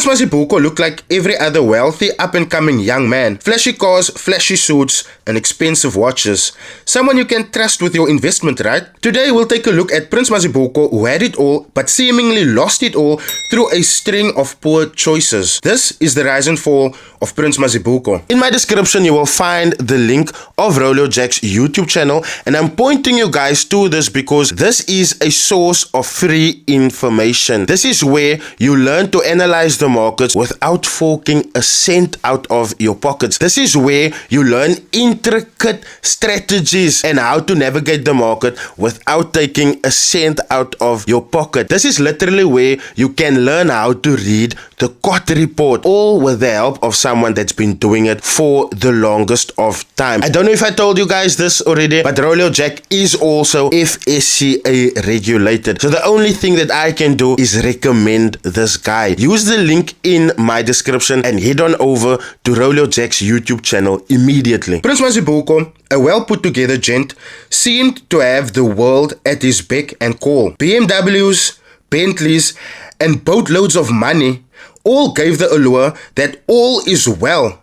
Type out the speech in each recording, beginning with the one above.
Prince Mazibuko looked like every other wealthy up-and-coming young man. Flashy cars, flashy suits, and expensive watches. Someone you can trust with your investment, right? Today we'll take a look at Prince Mazibuko, who had it all but seemingly lost it all through a string of poor choices. This is the rise and fall of Prince Mazibuko. In my description you will find the link of Rolio Jack's YouTube channel, and I'm pointing you guys to this because this is a source of free information. This is where you learn to analyze the markets without forking a cent out of your pockets. This is where you learn intricate strategies and how to navigate the market without taking a cent out of your pocket. This is literally where you can learn how to read the COT report, all with the help of someone that's been doing it for the longest of time. I don't know if I told you guys this already, but Rolio Jack is also FSCA regulated. So the only thing that I can do is recommend this guy. Use the link in my description and head on over to Rolio Jack's YouTube channel immediately. Prince Mazibuko, a well put together gent, seemed to have the world at his beck and call. BMWs, Bentleys, and boatloads of money all gave the allure that all is well.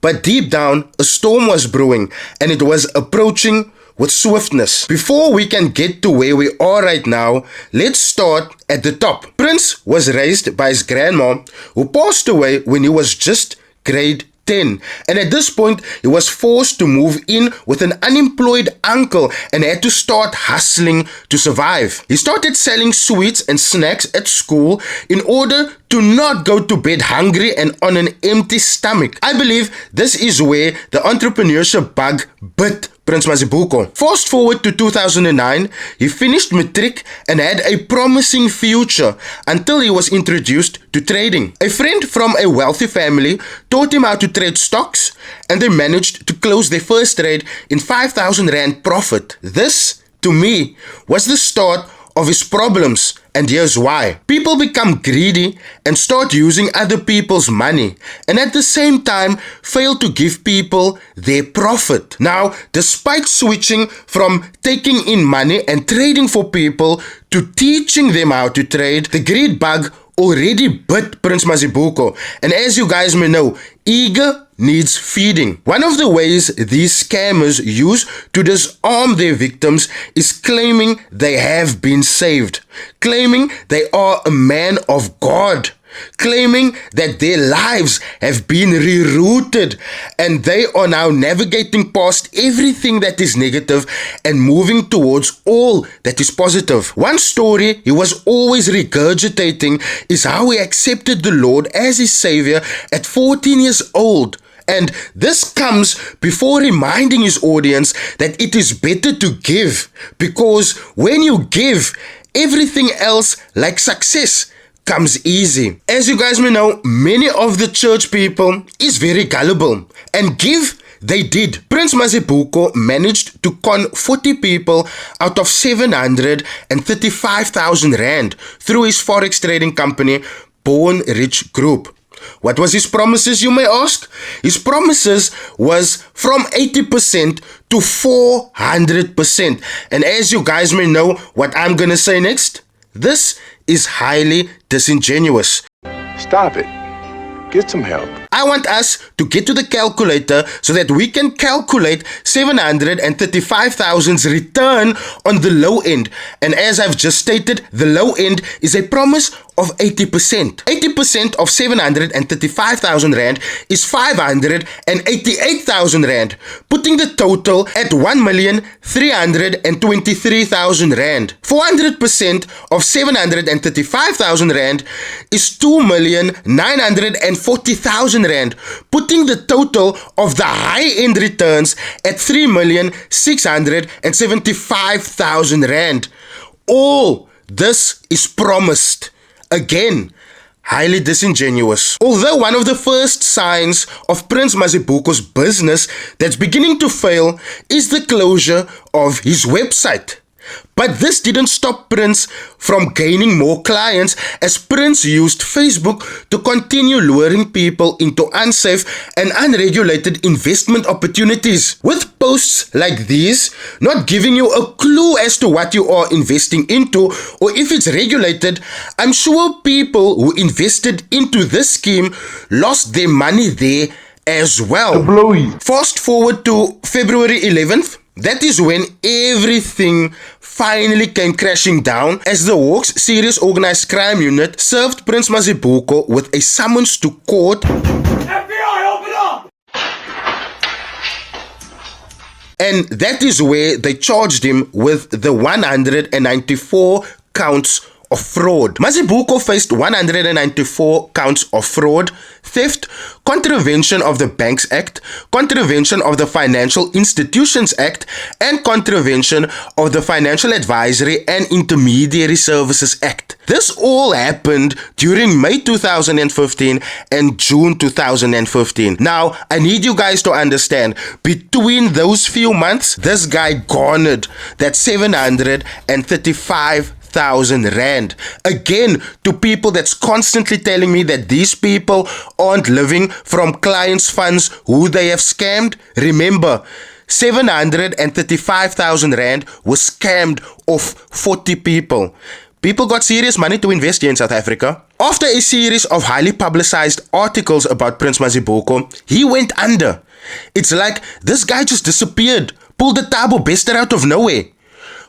But deep down, a storm was brewing and it was approaching with swiftness. Before we can get to where we are right now, let's start at the top. Prince was raised by his grandma, who passed away when he was just grade 10. And at this point, he was forced to move in with an unemployed uncle and had to start hustling to survive. He started selling sweets and snacks at school in order to not go to bed hungry and on an empty stomach. I believe this is where the entrepreneurship bug bit Prince Mazibuko. Fast forward to 2009, he finished matric and had a promising future until he was introduced to trading. A friend from a wealthy family taught him how to trade stocks, and they managed to close their first trade in 5,000 Rand profit. This, to me, was the start of his problems, and here's why. People become greedy and start using other people's money, and at the same time fail to give people their profit. Now, despite switching from taking in money and trading for people to teaching them how to trade, the greed bug already bit Prince Mazibuko, and as you guys may know, eager needs feeding. One of the ways these scammers use to disarm their victims is claiming they have been saved, claiming they are a man of God, claiming that their lives have been rerouted and they are now navigating past everything that is negative and moving towards all that is positive. One story he was always regurgitating is how he accepted the Lord as his savior at 14 years old. And this comes before reminding his audience that it is better to give, because when you give, everything else like success comes easy. As you guys may know, many of the church people is very gullible, and give they did. Prince Mazibuko managed to con 40 people out of 735,000 Rand through his forex trading company, Born Rich Group. What was his promises, you may ask? His promises was from 80% to 400%. And as you guys may know what I'm gonna say next, this is highly disingenuous. Stop it. Get some help. I want us to get to the calculator so that we can calculate 735,000's return on the low end. And as I've just stated, the low end is a promise of 80%. 80% of 735,000 Rand is 588,000 Rand, putting the total at 1,323,000 Rand. 400% of 735,000 Rand is 2,940,000 Rand, putting the total of the high-end returns at 3,675,000 Rand. All this is promised. Again, highly disingenuous. Although one of the first signs of Prince Mazibuko's business that's beginning to fail is the closure of his website. But this didn't stop Prince from gaining more clients, as Prince used Facebook to continue luring people into unsafe and unregulated investment opportunities. With posts like these, not giving you a clue as to what you are investing into or if it's regulated, I'm sure people who invested into this scheme lost their money there as well. Fast forward to February 11th. That is when everything finally came crashing down, as the Hawks Serious Organized Crime Unit served Prince Mazibuko with a summons to court. FBI, open up! And that is where they charged him with the 194 counts of fraud. Mazibuko faced 194 counts of fraud, theft, contravention of the Banks Act, contravention of the Financial Institutions Act, and contravention of the Financial Advisory and Intermediary Services Act. This all happened during May 2015 and June 2015. Now, I need you guys to understand, between those few months, this guy garnered that 735,000 rand. Again, to people that's constantly telling me that these people aren't living from clients' funds who they have scammed, remember, 735,000 rand was scammed off 40 people. People got serious money to invest here in South Africa. After a series of highly publicized articles about Prince Mazibuko, he went under. It's like this guy just disappeared, pulled the Tabo Bester out of nowhere.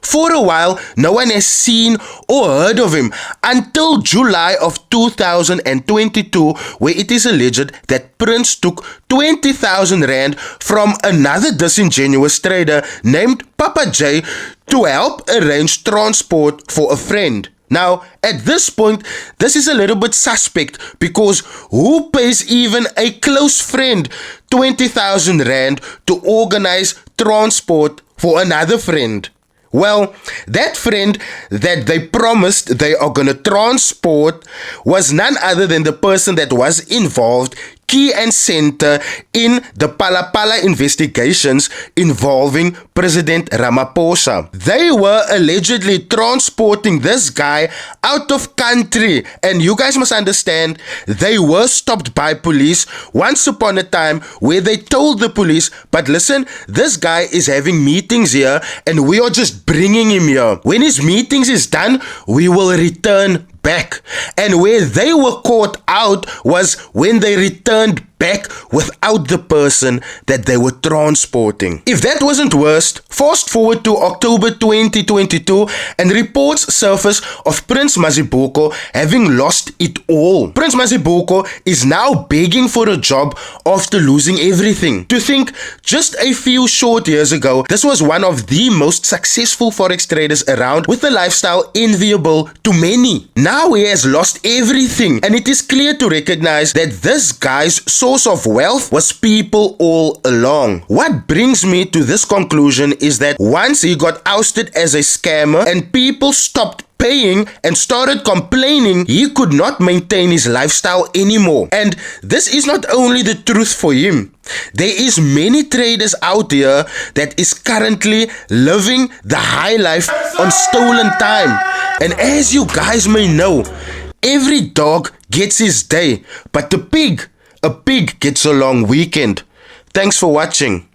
For a while, no one has seen or heard of him until July of 2022, where it is alleged that Prince took 20,000 rand from another disingenuous trader named Papa J to help arrange transport for a friend. Now, at this point, this is a little bit suspect, because who pays even a close friend 20,000 rand to organize transport for another friend? Well, that friend that they promised they are going to transport was none other than the person that was involved, key and center, in the Pala Pala investigations involving President Ramaphosa. They were allegedly transporting this guy out of country, and you guys must understand, they were stopped by police once upon a time, where they told the police, but listen, this guy is having meetings here and we are just bringing him here. When his meetings is done, we will return back. And where they were caught out was when they returned back without the person that they were transporting. If that wasn't worst, fast forward to October 2022 and reports surface of Prince Mazibuko having lost it all. Prince Mazibuko is now begging for a job after losing everything. To think, just a few short years ago, this was one of the most successful forex traders around, with a lifestyle enviable to many. Now he has lost everything, and it is clear to recognize that this guy's source of wealth was people all along. What brings me to this conclusion is that once he got ousted as a scammer and people stopped paying and started complaining, he could not maintain his lifestyle anymore. And this is not only the truth for him. There is many traders out here that is currently living the high life on stolen time. And as you guys may know, every dog gets his day, but a pig gets a long weekend. Thanks for watching.